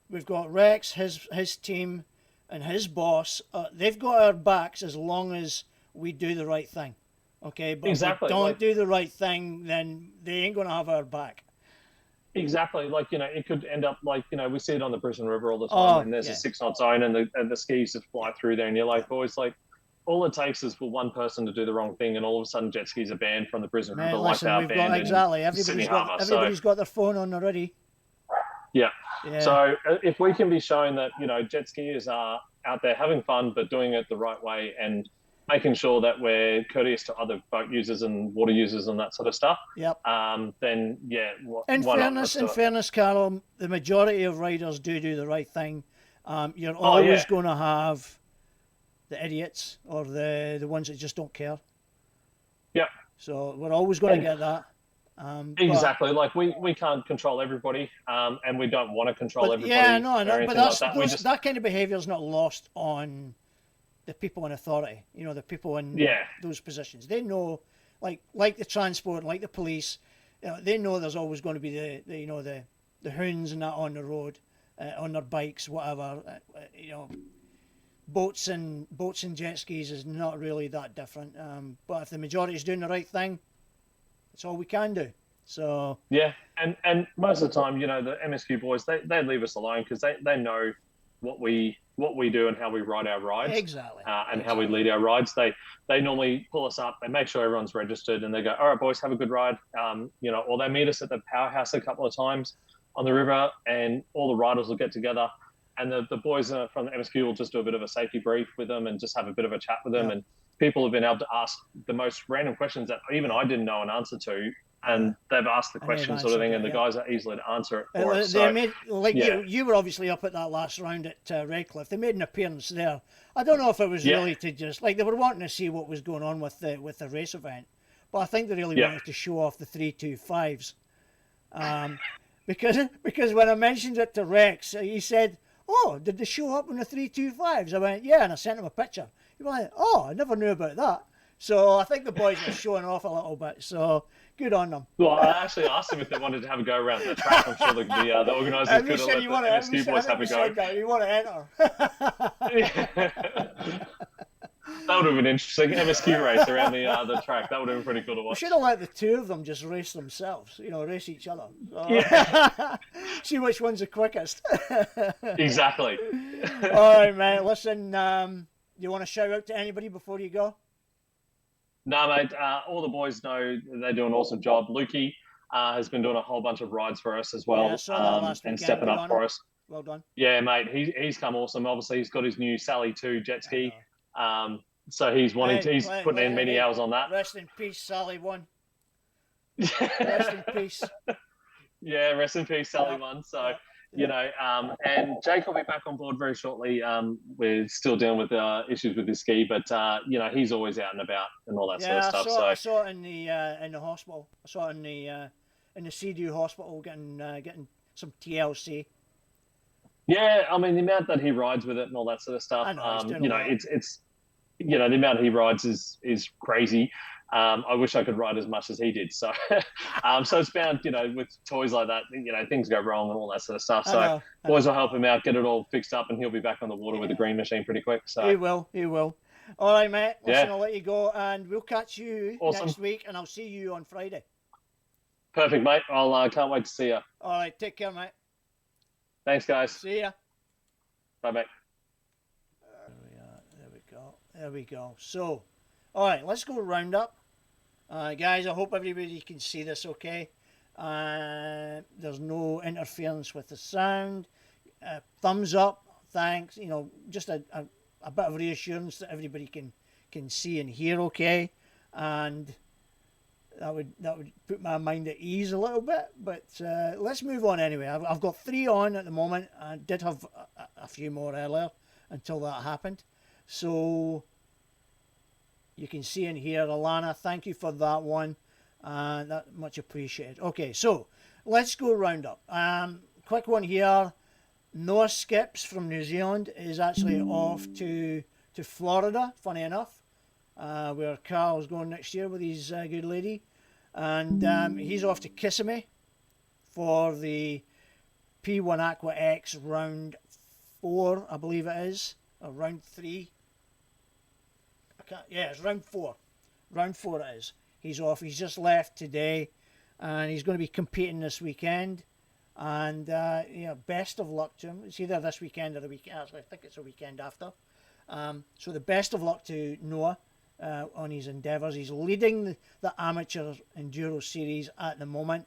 we've got Rex, his team, and his boss. They've got our backs as long as we do the right thing. Okay, but if we don't do the right thing, then they ain't going to have our back. Exactly. Like, you know, it could end up like, you know, we see it on the Brisbane River all the time, and there's a 6-knot zone and the skis just fly through there, and you're like, boys, like, all it takes is for one person to do the wrong thing, and all of a sudden jet skis are banned from the Brisbane River, like they are banned in Sydney Harbour. Everybody's got their phone on already. Yeah. So if we can be shown that, you know, jet skiers are out there having fun but doing it the right way and making sure that we're courteous to other boat users and water users and that sort of stuff. Then in fairness, Carol, the majority of riders do the right thing. You're always going to have the idiots or the ones that just don't care. Yeah. So we're always going to get that. Exactly. Like, we can't control everybody, and we don't want to control everybody. Yeah, no, but that kind of behaviour is not lost on the people in authority, you know, the people in those positions. They know, like the transport, like the police, you know, they know there's always going to be the hoons and that on the road, on their bikes, whatever. You know, boats and jet skis is not really that different. But if the majority is doing the right thing, that's all we can do. So and most of the time, you know, the MSQ boys, they leave us alone because they know what we do and how we ride our rides. Exactly. And how we lead our rides. They normally pull us up, they make sure everyone's registered, and they go, all right, boys, have a good ride. You know, or they meet us at the powerhouse a couple of times on the river, and all the riders will get together, and the boys from the MSQ will just do a bit of a safety brief with them and just have a bit of a chat with them. And people have been able to ask the most random questions that even I didn't know an answer to, and they've asked the question sort of thing, and the guys are easily to answer it for us. You were obviously up at that last round at Redcliffe. They made an appearance there. I don't know if it was really to just, like, they were wanting to see what was going on with the race event, but I think they really wanted to show off the 325s. Because when I mentioned it to Rex, he said, oh, did they show up on the 325s? I went, yeah, and I sent him a picture. He went, oh, I never knew about that. So I think the boys were showing off a little bit. So good on them. Well, I actually asked them if they wanted to have a go around the track. I'm sure the organisers could have let the MSQ boys have a go. You want to enter. That would have been interesting. MSQ race around the track. That would have been pretty cool to We watch. should have let the two of them just race themselves, race each other. So, Yeah. see which one's the quickest. Exactly. All right, mate. Listen, you want to shout out to anybody before you go? No, mate. All the boys know they do an awesome job. Lukey has been doing a whole bunch of rides for us as well, Yeah, I saw that last and weekend. stepping Good up on for him. us. Well done. Yeah, mate. He's come awesome. Obviously, he's got his new Sally 2 jet ski. So he's he's putting in many hours on that. Rest in peace, Sally 1. Rest in peace. Yeah, rest in peace, Sally 1. So, and Jake will be back on board very shortly. We're still dealing with issues with his ski, but he's always out and about and all that sort of stuff. I saw it in the hospital. I saw it in the Sea-Doo hospital getting some TLC. Yeah, I mean the amount that he rides with it and all that sort of stuff. I know, it's the amount he rides is crazy. I wish I could ride as much as he did. So, so it's bound, with toys like that, things go wrong and all that sort of stuff. So boys will help him out, get it all fixed up, and he'll be back on the water with the green machine pretty quick. So he will. All right, mate. Listen, I'll let you go, and we'll catch you next week, and I'll see you on Friday. Perfect, mate. I'll can't wait to see you. All right, take care, mate. Thanks, guys. See ya. Bye, mate. There we go. So, all right, let's go round up. Guys, I hope everybody can see this okay. There's no interference with the sound. Thumbs up, thanks. Just a bit of reassurance that everybody can see and hear okay. And that would put my mind at ease a little bit. But let's move on anyway. I've got 3 on at the moment. I did have a few more earlier until that happened. So you can see and hear. Alana, thank you for that one. That much appreciated. Okay, so let's go round up. Quick one here. Noah Skips from New Zealand is actually off to Florida, funny enough, where Carl's going next year with his good lady. And he's off to Kissimmee for the P1 Aqua X round 4, I believe it is, or round 3. It's round 4. Round 4 it is. He's off. He's just left today, and he's going to be competing this weekend. And best of luck to him. It's either this weekend or the weekend. Actually, I think it's a weekend after. So the best of luck to Noah on his endeavours. He's leading the amateur enduro series at the moment.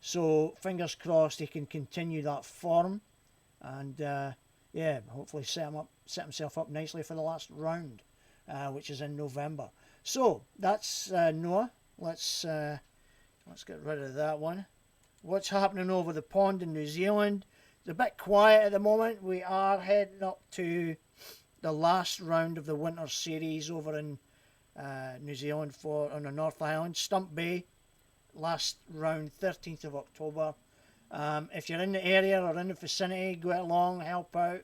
So fingers crossed he can continue that form, and hopefully set himself up nicely for the last round, which is in November. So that's Noah. Let's get rid of that one. What's happening over the pond in New Zealand? It's a bit quiet at the moment. We are heading up to the last round of the winter series over in New Zealand on the North Island, Stump Bay. Last round, 13th of October. If you're in the area or in the vicinity, go along, help out,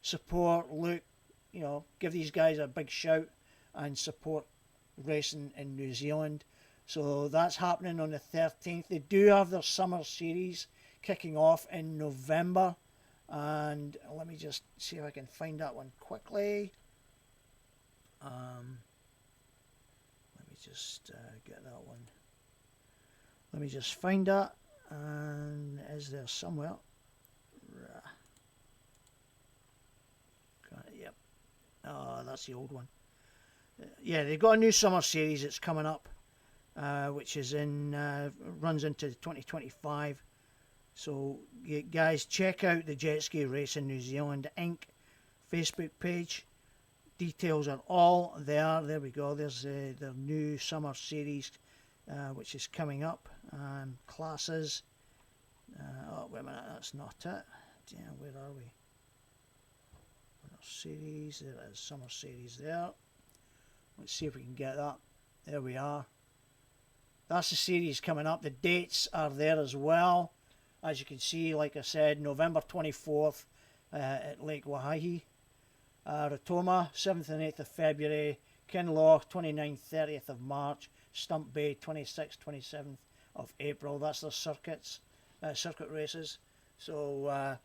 support, look, give these guys a big shout and support racing in New Zealand. So that's happening on the 13th. They do have their summer series kicking off in November. And let me just see if I can find that one quickly. Let me just get that one. Let me just find that. And is there somewhere? Yep. Oh, that's the old one. Yeah, they've got a new summer series that's coming up, which is runs into 2025. So, guys, check out the Jetski Racing New Zealand Inc. Facebook page. Details are all there. There we go. There's their new summer series, which is coming up. Classes. Wait a minute, that's not it. Damn, where are we? Series. There is summer series there. Let's see if we can get that. There we are. That's the series coming up. The dates are there as well. As you can see, like I said, November 24th at Lake Waihahi. Rotoma, 7th and 8th of February. Kinloch, 29th, 30th of March. Stump Bay, 26th, 27th of April. That's their circuit races. So,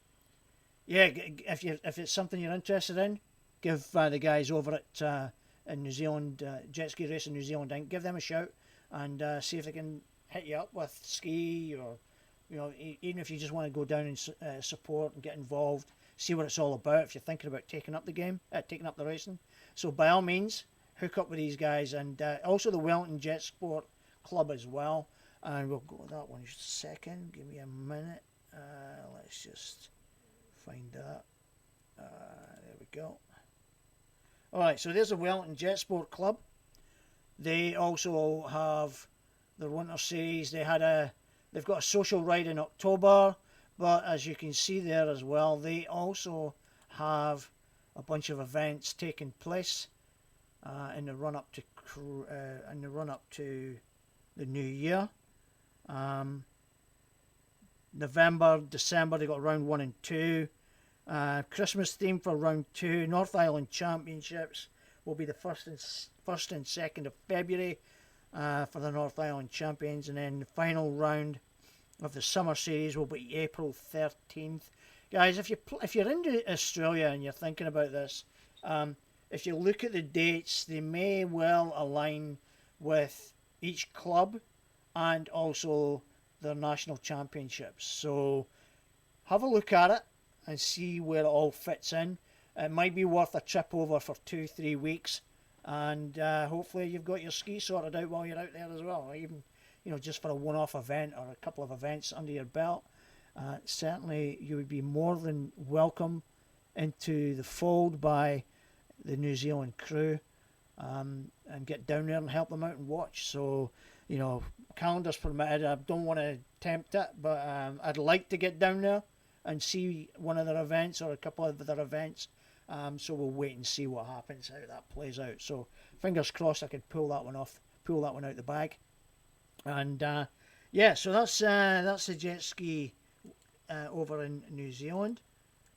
if it's something you're interested in, give the guys over at in New Zealand, Jetski Racing New Zealand Inc., give them a shout and see if they can hit you up with ski, or even if you just want to go down and support and get involved, see what it's all about if you're thinking about taking up the game, taking up the racing. So by all means, hook up with these guys, and also the Wellington Jet Sport Club as well. And we'll go with that one just a second. Give me a minute. Let's just find that. There we go. Alright, so there's the Wellington Jet Sport Club. They also have their winter series. They've got a social ride in October, but as you can see there as well, they also have a bunch of events taking place in the run up to the new year. November, December, they got round 1 and 2. Christmas theme for round 2. North Island Championships will be the 1st and 2nd of February for the North Island Champions, and then the final round of the summer series will be April 13th. Guys, if you're into Australia and you're thinking about this, if you look at the dates, they may well align with each club and also their national championships. So have a look at it and see where it all fits in. It might be worth a trip over for 2-3 weeks, and hopefully you've got your ski sorted out while you're out there as well, or even just for a one-off event or a couple of events under your belt. Certainly you would be more than welcome into the fold by the New Zealand crew, and get down there and help them out and watch. So calendars permitted, I don't want to tempt it, but I'd like to get down there and see one of their events or a couple of their events. So we'll wait and see what happens, how that plays out. So fingers crossed I can pull that one out the bag. And yeah, so that's the jet ski over in New Zealand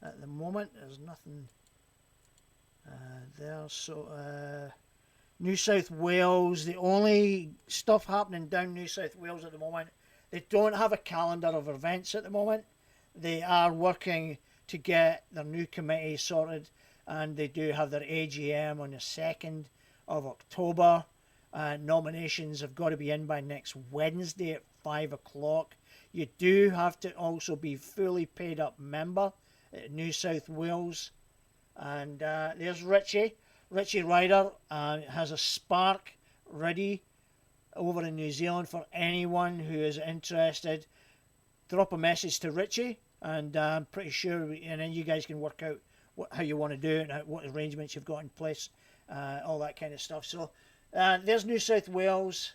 at the moment. There's nothing there. So New South Wales, the only stuff happening down New South Wales at the moment, they don't have a calendar of events at the moment. They are working to get their new committee sorted, and they do have their AGM on the 2nd of October. Nominations have got to be in by next Wednesday at 5 o'clock. You do have to also be fully paid up member at New South Wales. And there's Richie Ryder has a Spark ready over in New Zealand for anyone who is interested. Drop a message to Richie, and I'm pretty sure, and then you guys can work out how you want to do it and what arrangements you've got in place, all that kind of stuff. So there's New South Wales.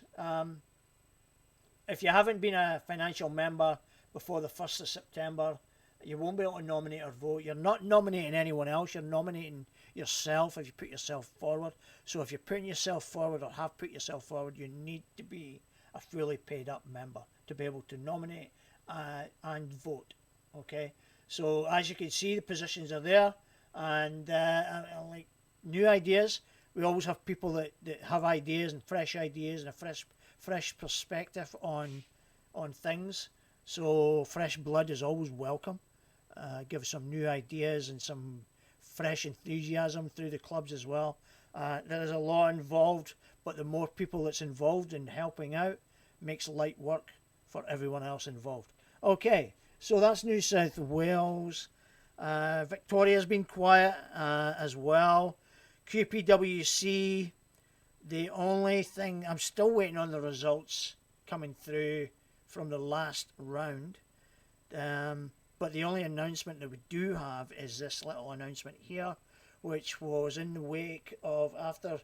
If you haven't been a financial member before the 1st of September, you won't be able to nominate or vote. You're not nominating anyone else, you're nominating yourself if you put yourself forward. So if you're putting yourself forward or have put yourself forward, you need to be a fully paid up member to be able to nominate and vote. Okay, so as you can see, the positions are there, and like new ideas, we always have people that have ideas and fresh ideas and a fresh perspective on things. So fresh blood is always welcome. Give some new ideas and some fresh enthusiasm through the clubs as well. There is a lot involved, but the more people that's involved in helping out makes light work for everyone else involved. Okay, so that's New South Wales. Victoria's been quiet as well. QPWC, the only thing, I'm still waiting on the results coming through from the last round. But the only announcement that we do have is this little announcement here, which was in the wake of after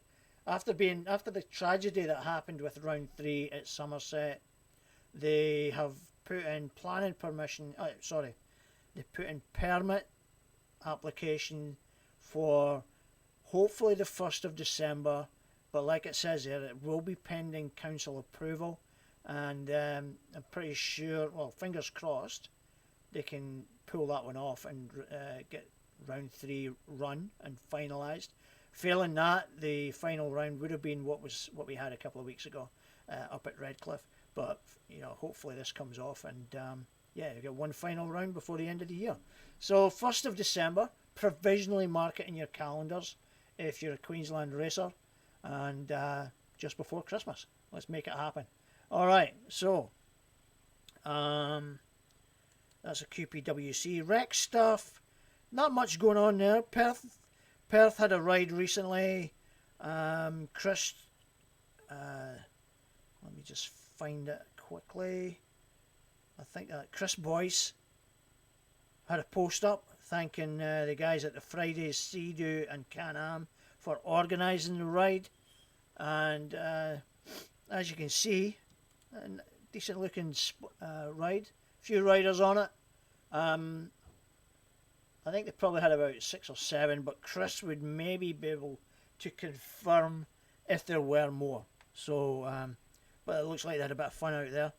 the tragedy that happened with round 3 at Somerset. They have put in planning permission. They put in permit application for hopefully the 1st of December. But like it says there, it will be pending council approval, and I'm pretty sure. Well, fingers crossed, they can pull that one off and get round 3 run and finalised. Failing that, the final round would have been what we had a couple of weeks ago up at Redcliffe. But hopefully this comes off, and yeah, you get one final round before the end of the year. So 1st of December, provisionally mark it in your calendars if you're a Queensland racer. and just before Christmas. Let's make it happen. All right, so that's a QPWC rec stuff. Not much going on there. Perth had a ride recently. Chris, let me just find it quickly. I think that Chris Boyce had a post up thanking the guys at the Fridays Sea-Doo and Can-Am for organising the ride. And as you can see, a decent looking ride. A few riders on it. I think they probably had about 6 or 7, but Chris would maybe be able to confirm if there were more. So, but it looks like they had a bit of fun out there.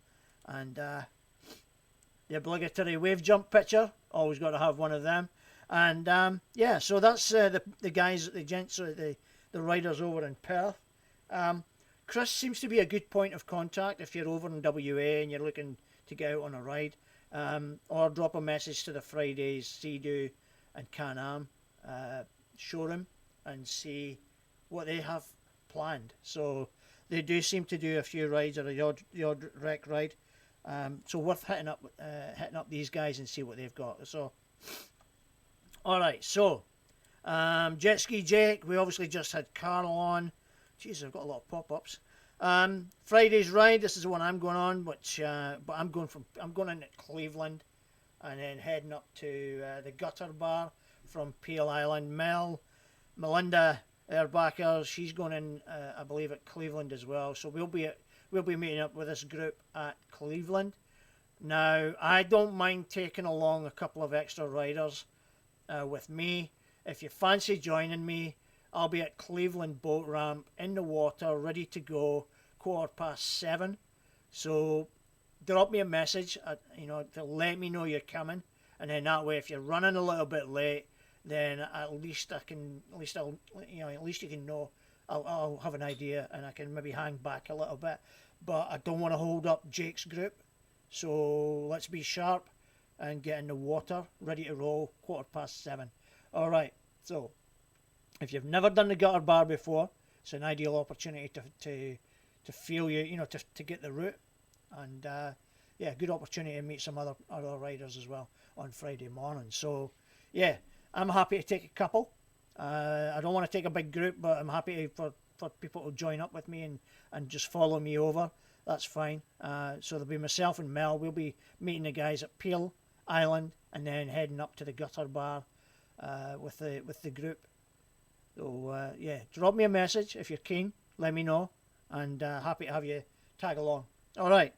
And the obligatory wave jump picture, always got to have one of them. And yeah, so that's the guys, the gents, the riders over in Perth. Chris seems to be a good point of contact if you're over in WA and you're looking to get out on a ride. Or drop a message to the Fridays Sea-Doo and Can-Am showroom and see what they have planned. So they do seem to do a few rides or the odd rec ride. So worth hitting up these guys and see what they've got. So, all right. So, Jetski Jake. We obviously just had Carl on. Jeez, I've got a lot of pop-ups. Friday's ride. This is the one I'm going on, but I'm going in at Cleveland, and then heading up to the Gutter Bar from Peel Island. Melinda Erbacher, she's going in, I believe, at Cleveland as well. So we'll be meeting up with this group at Cleveland. Now, I don't mind taking along a couple of extra riders with me. If you fancy joining me, I'll be at Cleveland Boat Ramp in the water, ready to go, 7:15. So drop me a message, to let me know you're coming, and then that way, if you're running a little bit late, then at least you can know. I'll have an idea, and I can maybe hang back a little bit. But I don't want to hold up Jake's group, so let's be sharp and get in the water, ready to roll, 7:15. All right, so. If you've never done the Gutter Bar before, it's an ideal opportunity to feel to get the route, and yeah, good opportunity to meet some other riders as well on Friday morning. So yeah, I'm happy to take a couple. I don't want to take a big group, but I'm happy for people to join up with me and just follow me over. That's fine. So there'll be myself and Mel. We'll be meeting the guys at Peel Island and then heading up to the Gutter Bar with the group. So yeah, drop me a message if you're keen. Let me know, and happy to have you tag along. All right.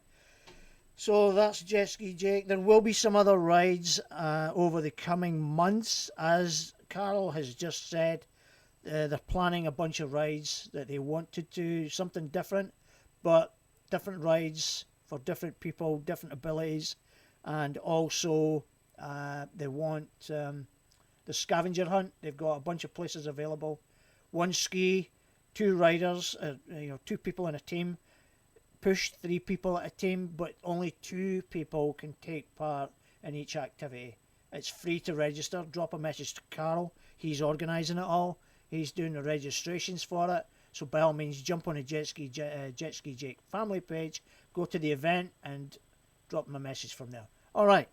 So that's Jetski Jake. There will be some other rides over the coming months, as Carol has just said. They're planning a bunch of rides that they want to do something different, but different rides for different people, different abilities, and also they want. The scavenger hunt, they've got a bunch of places available. 1 ski, 2 riders, 2 people in a team. Push 3 people at a team, but only 2 people can take part in each activity. It's free to register. Drop a message to Carl. He's organising it all. He's doing the registrations for it. So by all means, jump on the Jetski Jake family page, go to the event, and drop him a message from there. All right,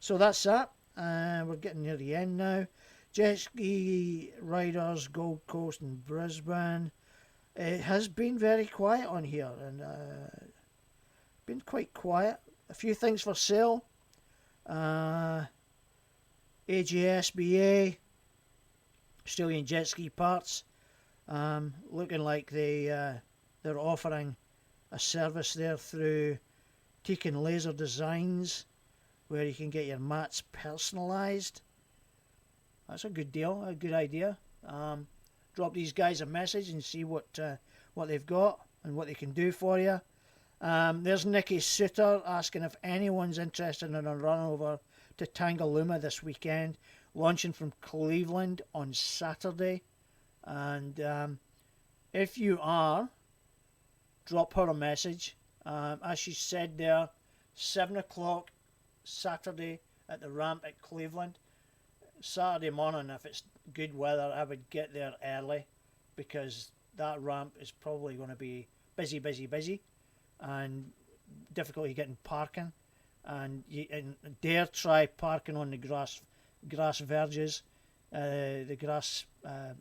so that's that. We're getting near the end now. Jetski riders, Gold Coast and Brisbane. It has been very quiet on here, and been quite quiet. A few things for sale. AJSBA, Australian Jet Ski Parts. Looking like they're offering a service there through Tekin Laser Designs, where you can get your mats personalised. That's a good deal, a good idea. Drop these guys a message and see what they've got and what they can do for you. There's Nikki Suter asking if anyone's interested in a run over to Tangalooma this weekend, launching from Cleveland on Saturday. And if you are, drop her a message. As she said there, 7 o'clock Saturday at the ramp at Cleveland. Saturday morning, if it's good weather, I would get there early, because that ramp is probably going to be busy, and difficulty getting parking. And dare try parking on the grass verges, the grass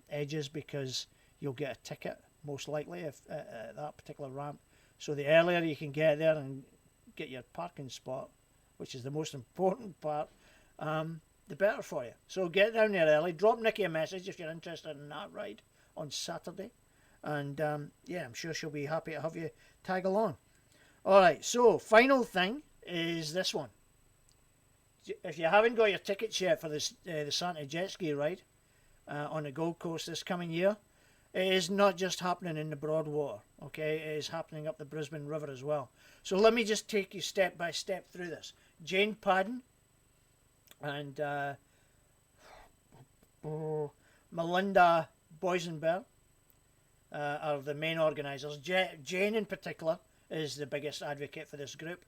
edges, because you'll get a ticket most likely if at that particular ramp. So the earlier you can get there and get your parking spot, which is the most important part, the better for you. So get down there early. Drop Nikki a message if you're interested in that ride on Saturday, and yeah, I'm sure she'll be happy to have you tag along. All right, so final thing is this one. If you haven't got your tickets yet for this the Santa Jetski ride on the Gold Coast this coming year, it is not just happening in the Broadwater, okay? It is happening up the Brisbane River as well. So let me just take you step by step through this. Jane Padden and Melinda Boysenberg are the main organisers. Jane in particular is the biggest advocate for this group.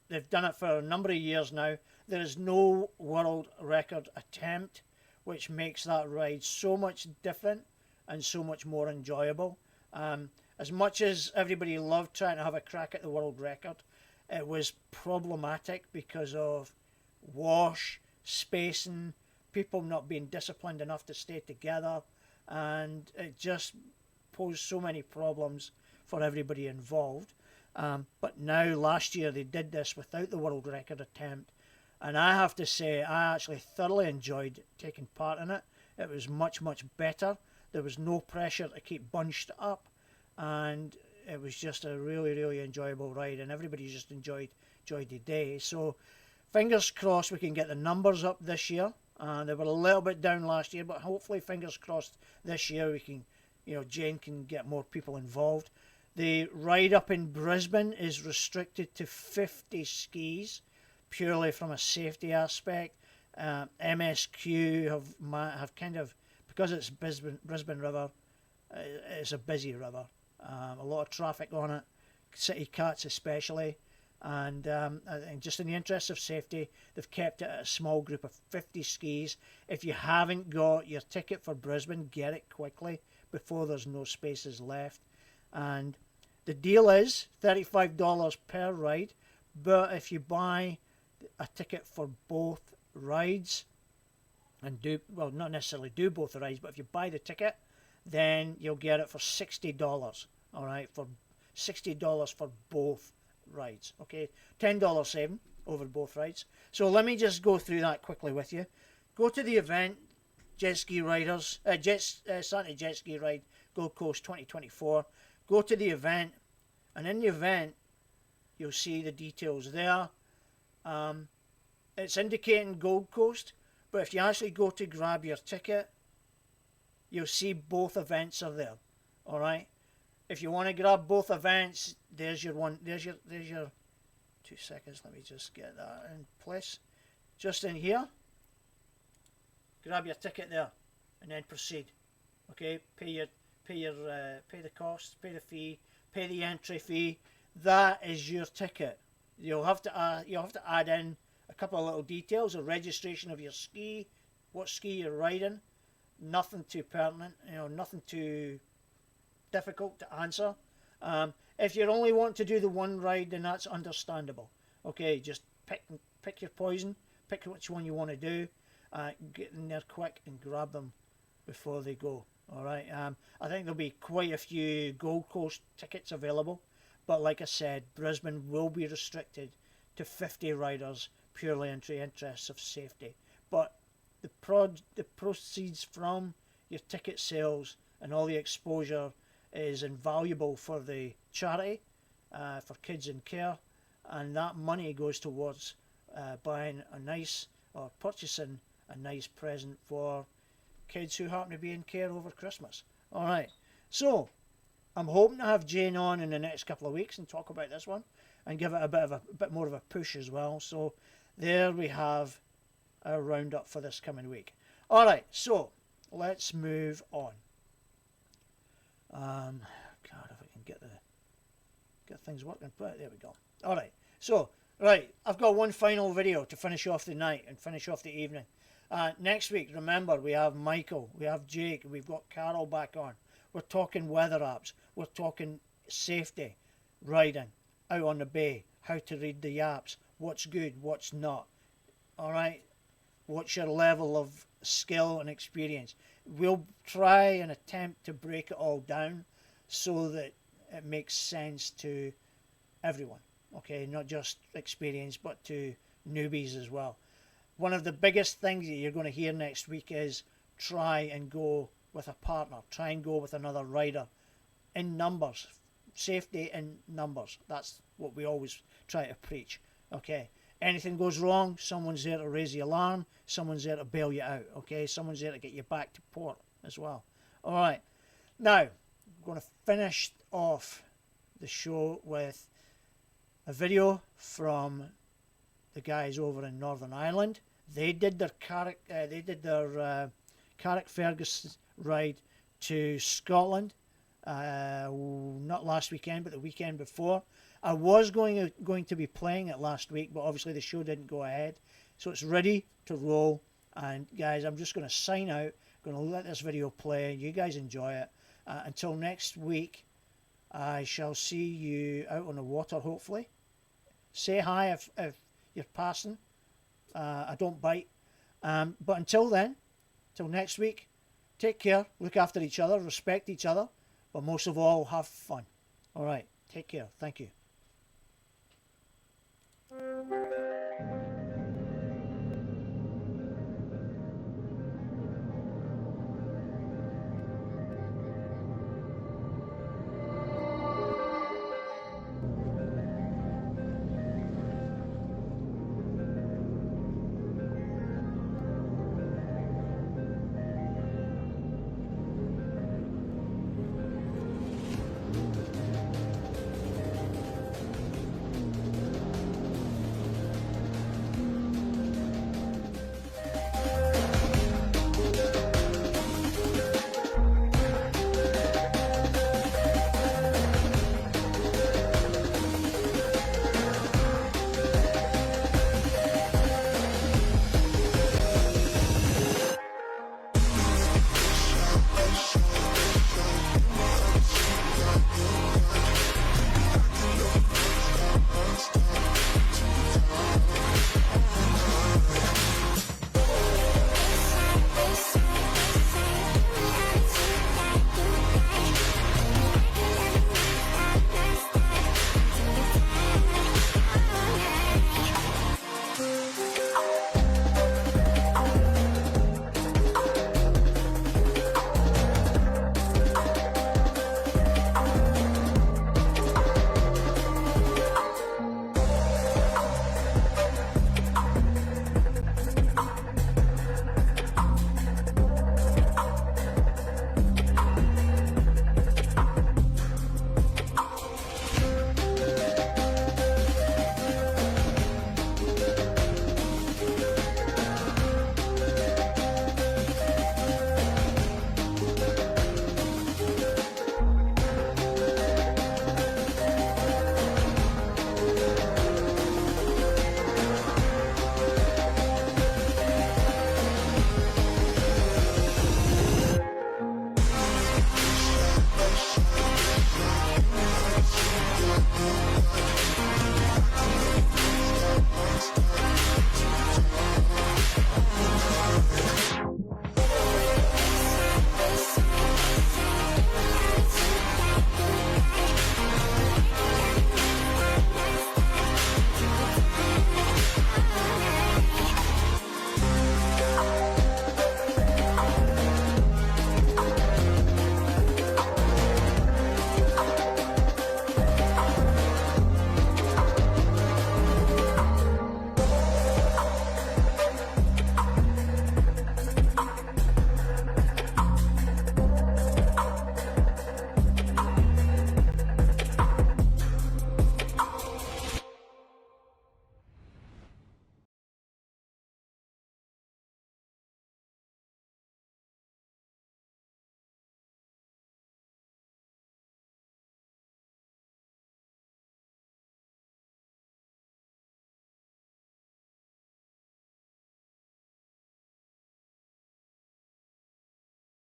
They've done it for a number of years now. There is no world record attempt, which makes that ride so much different and so much more enjoyable. As much as everybody loved trying to have a crack at the world record, it was problematic because of wash, spacing, people not being disciplined enough to stay together, and it just posed so many problems for everybody involved. But now, last year, they did this without the world record attempt, and I have to say I actually thoroughly enjoyed taking part in it. It was much better. There was no pressure to keep bunched up, and it was just a really enjoyable ride, and everybody just enjoyed the day. So fingers crossed we can get the numbers up this year. They were a little bit down last year, but hopefully, fingers crossed, this year we can, Jane can get more people involved. The ride up in Brisbane is restricted to 50 skis, purely from a safety aspect. MSQ have kind of, because it's Brisbane River, it's a busy river. A lot of traffic on it, city cats especially. And I think just in the interest of safety, they've kept it at a small group of 50 skis. If you haven't got your ticket for Brisbane, get it quickly before there's no spaces left. And the deal is $35 per ride, but if you buy a ticket for both rides, and not necessarily do both the rides, but if you buy the ticket, then you'll get it for $60. All right, for $60 for both rides. Okay, $10 saving over both rides. So let me just go through that quickly with you. Go to the event, Jetski Riders, Santa Jetski Ride Gold Coast 2024. Go to the event, and in the event, you'll see the details there. It's indicating Gold Coast, but if you actually go to grab your ticket, you'll see both events are there. All right. If you want to grab both events, there's your one. There's your 2 seconds. Let me just get that in place. Just in here. Grab your ticket there, and then proceed. Okay. Pay the cost, pay the fee, pay the entry fee. That is your ticket. You'll have to add in a couple of little details: a registration of your ski, what ski you're riding. Nothing too pertinent, nothing too difficult to answer. If you only want to do the one ride, then that's understandable. Okay, just pick your poison, pick which one you want to do, get in there quick and grab them before they go. All right. I think there'll be quite a few Gold Coast tickets available, but like I said, Brisbane will be restricted to 50 riders, purely in the interests of safety. But the proceeds from your ticket sales and all the exposure is invaluable for the charity, for Kids in Care, and that money goes towards buying a nice, or purchasing a nice present for kids who happen to be in care over Christmas. All right, so I'm hoping to have Jane on in the next couple of weeks and talk about this one and give it a bit more of a push as well. So there we have our roundup for this coming week. All right, so let's move on. God, if I can get things working. But there we go. All right, so I've got one final video to finish off the night and finish off the evening. Next week, remember, we have Michael, we have Jake, we've got Carol back on. We're talking weather apps. We're talking safety, riding, out on the bay, how to read the apps, what's good, what's not. All right, what's your level of skill and experience? We'll try and attempt to break it all down so that it makes sense to everyone. Okay, not just experience, but to newbies as well. One of the biggest things that you're going to hear next week is try and go with a partner. Try and go with another rider in numbers. Safety in numbers. That's what we always try to preach. Okay. Anything goes wrong, someone's there to raise the alarm. Someone's there to bail you out. Okay. Someone's there to get you back to port as well. All right. Now, I'm going to finish off the show with a video from the guys over in Northern Ireland. They did their Carrick Fergus ride to Scotland, not last weekend, but the weekend before. I was going to be playing it last week, but obviously the show didn't go ahead, so it's ready to roll. And guys, I'm just going to sign out. Going to let this video play. You guys enjoy it. Until next week, I shall see you out on the water, hopefully. Say hi if you're passing. I don't bite. But until then, till next week, take care, look after each other, respect each other, but most of all, have fun. All right, take care. Thank you.